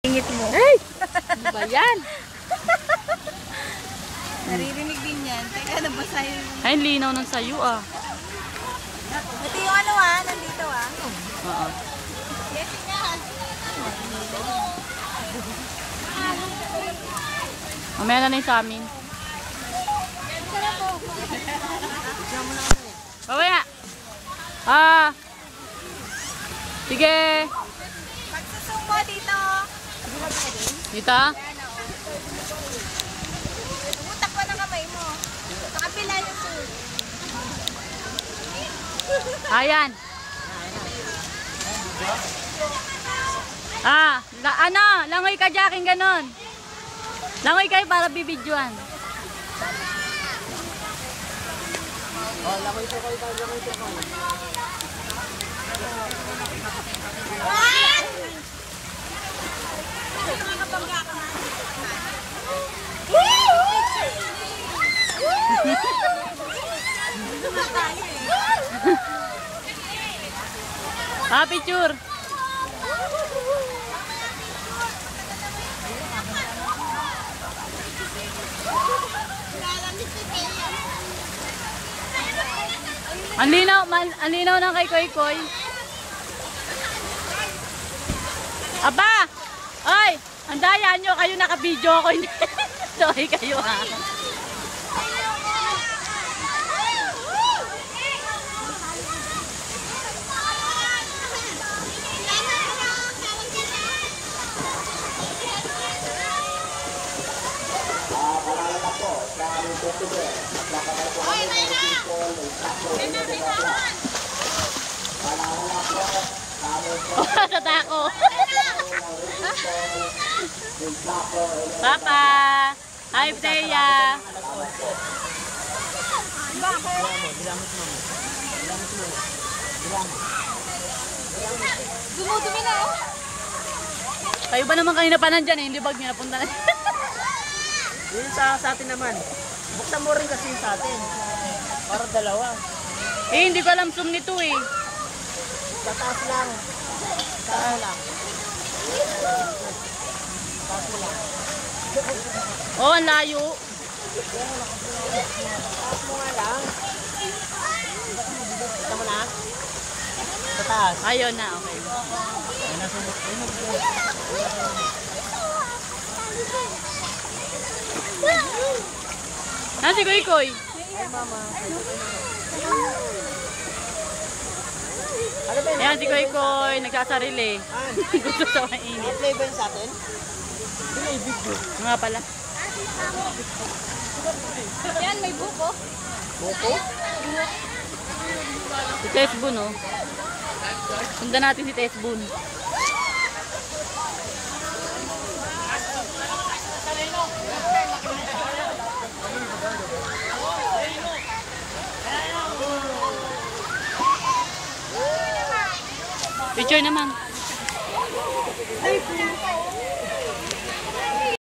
Ingit mo. Ay! Ano ba yan? Naririnig din yan. Teka, nabasahin mo. Ay, linaw ng sayo ah. Ito yung ano nandito Oo. Yes, yan. Mamaya na yung sa amin. Mamaya! Sige! Pagsusong mo dito. Dita? Tumutak pa ng kamay mo. Sa kapila yung suit. Ayan. Langoy ka Jacking ganon. Langoy kayo para bibidyoan. Oh, langoy po kayo, langoy po kayo. Picture. Ang linaw ng kay Koy Koy. Aba! Oy! Ang daya nyo, kayo naka-video ako. Sorry kayo ha. Tatako. Papa! Hi, Freya! Dumudumi na Kayo ba naman kanina pa nandyan eh? Hindi ba napunta na? Yun sa atin naman. Buksan mo rin kasi sa atin. Para dalawa. Eh, hindi ko alam zoom nito eh. Sa taas lang. Taas lang. Taas mo lang. Oh, ang layo. Taas mo nga lang. Kita mo na? Sa taas. Ayun na, okay. Ayun na, sumot. Ayun na. Si Koy Koy. Ay, mama. Ano ba yun? Ayan, si Koy Koy. Nagsasarili. Gusto sa mainit. Play ba yun sa atin? Hindi may video. Nga pala. Yan, may buko. Buko? Si Tesbun, oh. Sundan natin si Tesbun. Picture naman.